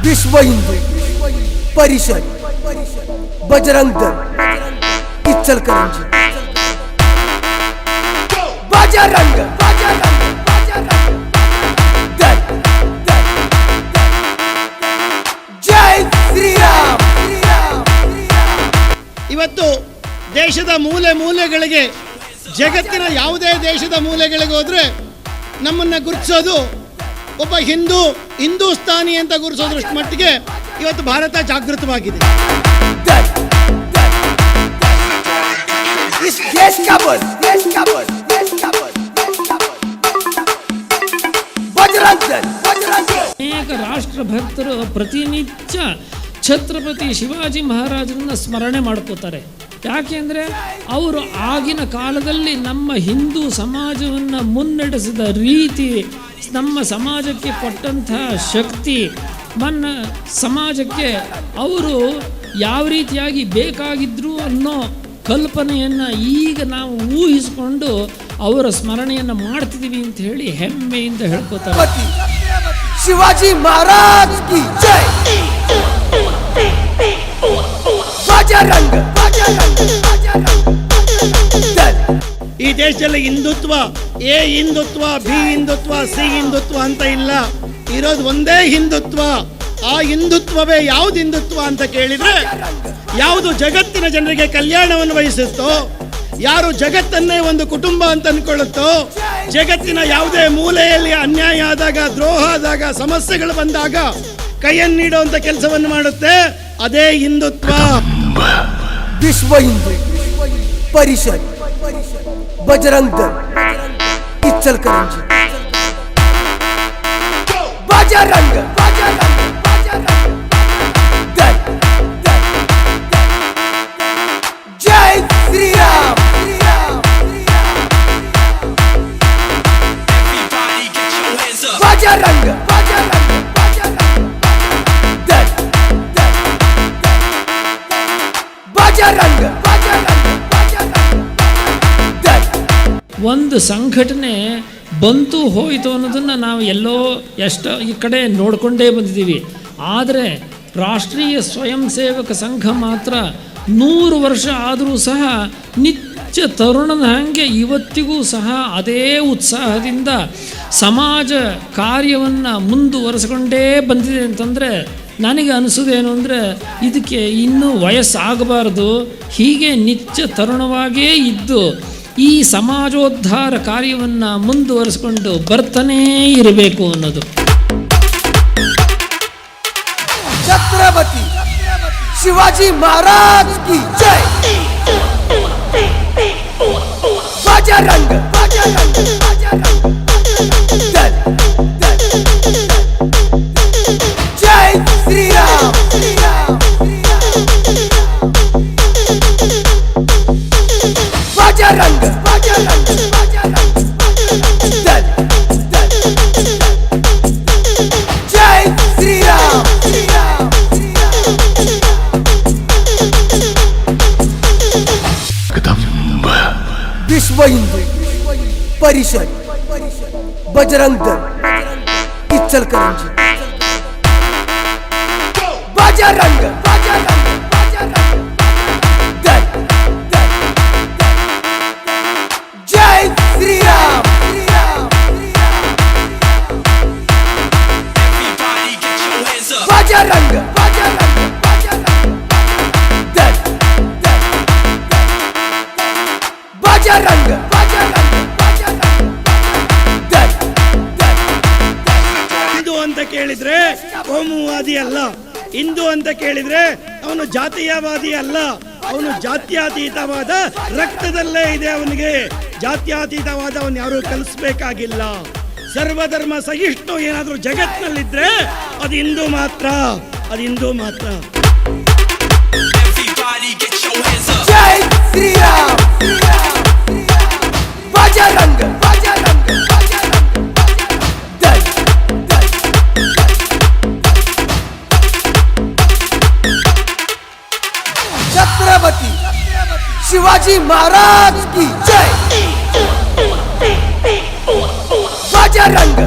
विश्व हिंदू परिषद बजरंग दल इचलकरंजी बजरंग दल जय श्री राम। ಇವತ್ತು ದೇಶದ ಮೂಲೆ ಮೂಲೆಗಳಿಗೆ ಜಗತ್ತಿನ ಯಾವುದೇ ದೇಶದ ಮೂಲೆಗಳಿಗೆ ಹೋದರೆ ನಮ್ಮನ್ನು ಗುರುತಿಸೋದು ಒಬ್ಬ ಹಿಂದೂಸ್ತಾನಿ ಅಂತ ಗುರುತಿಸೋದ್ರಷ್ಟು ಮಟ್ಟಿಗೆ ಇವತ್ತು ಭಾರತ ಜಾಗೃತವಾಗಿದೆ. ಅನೇಕ ರಾಷ್ಟ್ರಭಕ್ತರು ಪ್ರತಿನಿತ್ಯ ಛತ್ರಪತಿ ಶಿವಾಜಿ ಮಹಾರಾಜರನ್ನ ಸ್ಮರಣೆ ಮಾಡ್ಕೋತಾರೆ. ಯಾಕೆಂದರೆ ಅವರು ಆಗಿನ ಕಾಲದಲ್ಲಿ ನಮ್ಮ ಹಿಂದೂ ಸಮಾಜವನ್ನು ಮುನ್ನಡೆಸಿದ ರೀತಿ, ನಮ್ಮ ಸಮಾಜಕ್ಕೆ ಕೊಟ್ಟಂತಹ ಶಕ್ತಿ, ನನ್ನ ಸಮಾಜಕ್ಕೆ ಅವರು ಯಾವ ರೀತಿಯಾಗಿ ಬೇಕಾಗಿದ್ರು ಅನ್ನೋ ಕಲ್ಪನೆಯನ್ನು ಈಗ ನಾವು ಊಹಿಸಿಕೊಂಡು ಅವರ ಸ್ಮರಣೆಯನ್ನು ಮಾಡ್ತಿದ್ದೀವಿ ಅಂತ ಹೇಳಿ ಹೆಮ್ಮೆಯಿಂದ ಹೇಳ್ಕೋತಾರೆ. ಶಿವಾಜಿ ಮಹಾರಾಜ್ ಕಿ ಜೈ. ಈ ದೇಶದಲ್ಲಿ Hindutva, A Hindutva, B Hindutva, C Hindutva ಅಂತ ಇಲ್ಲ. ಇರೋದು ಒಂದೇ ಹಿಂದುತ್ವ. ಆ ಹಿಂದುತ್ವವೇ ಯಾವ್ದು ಹಿಂದುತ್ವ ಅಂತ ಕೇಳಿದ್ರೆ, ಯಾವುದು ಜಗತ್ತಿನ ಜನರಿಗೆ ಕಲ್ಯಾಣವನ್ನು ವಹಿಸುತ್ತೋ, ಯಾರು ಜಗತ್ತನ್ನೇ ಒಂದು ಕುಟುಂಬ ಅಂತ ಅನ್ಕೊಳ್ಳುತ್ತೋ, ಜಗತ್ತಿನ ಯಾವುದೇ ಮೂಲೆಯಲ್ಲಿ ಅನ್ಯಾಯ ಆದಾಗ, ದ್ರೋಹ ಆದಾಗ, ಸಮಸ್ಯೆಗಳು ಬಂದಾಗ ಕೈಯನ್ನು ನೀಡುವಂತ ಕೆಲಸವನ್ನು ಮಾಡುತ್ತೆ, ಅದೇ ಹಿಂದುತ್ವ. ವಿಶ್ವ ಹಿಂದೂ ಪರಿಷದ್ बजरंग दल इचलकरंजी बजरंग दल जय श्री राम। बजरंग दल बजरंग ಒಂದು ಸಂಘಟನೆ ಬಂತು ಹೋಯಿತು ಅನ್ನೋದನ್ನು ನಾವು ಎಲ್ಲೋ ಎಷ್ಟೋ ಈ ಕಡೆ ನೋಡಿಕೊಂಡೇ ಬಂದಿದ್ದೀವಿ. ಆದರೆ ರಾಷ್ಟ್ರೀಯ ಸ್ವಯಂ ಸೇವಕ ಸಂಘ ಮಾತ್ರ 100 ವರ್ಷ ಆದರೂ ಸಹ ನಿತ್ಯ ತರುಣನ ಹಾಗೆ ಇವತ್ತಿಗೂ ಸಹ ಅದೇ ಉತ್ಸಾಹದಿಂದ ಸಮಾಜ ಕಾರ್ಯವನ್ನು ಮುಂದುವರೆಸ್ಕೊಂಡೇ ಬಂದಿದೆ ಅಂತಂದರೆ ನನಗೆ ಅನಿಸೋದೇನು ಅಂದರೆ, ಇದಕ್ಕೆ ಇನ್ನೂ ವಯಸ್ಸಾಗಬಾರ್ದು, ಹೀಗೆ ನಿತ್ಯ ತರುಣವಾಗೇ ಇದ್ದು ಈ ಸಮಾಜೋದ್ಧಾರ ಕಾರ್ಯವನ್ನು ಮುಂದುವರಿಸಿಕೊಂಡು ಬರ್ತಾನೇ ಇರಬೇಕು ಅನ್ನೋದು. ಛತ್ರಪತಿ ಶಿವಾಜಿ ಮಹಾರಾಜ್ ಕಿ ಜೈ. ಬಜರಂಗ ದಲ್ ಜೈ ಶ್ರೀ ರಾಮ್. बजरंग दल जय श्री राम। विश्व हिंदू परिषद बजरंग दल इचलकरंजी बजरंग दल जय श्री राम। बजरंग दल बजरंग दल. ಹಿಂದೂ ಅಂತ ಕೇಳಿದ್ರೆ ಕೋಮುವಾದಿ ಅಲ್ಲ. ಹಿಂದೂ ಅಂತ ಕೇಳಿದ್ರೆ ಅವನು ಜಾತೀಯವಾದಿ ಅಲ್ಲ. ಅವನು ಜಾತ್ಯತೀತವಾದ ರಕ್ತದಲ್ಲೇ ಇದೆ. ಅವನಿಗೆ ಜಾತ್ಯತೀತವಾದ ಅವನು ಯಾರು ಕಲಿಸ್ಬೇಕಾಗಿಲ್ಲ. ಸರ್ವಧರ್ಮ ಸಹಿಷ್ಣು ಏನಾದರೂ ಜಗತ್ತಿನಲ್ಲಿದ್ರೆ ಅದು ಹಿಂದೂ ಮಾತ್ರ, ಅದು ಹಿಂದೂ ಮಾತ್ರ. जय श्री राम। बजरंग दल छत्रपति शिवाजी महाराज की जय. बजरंग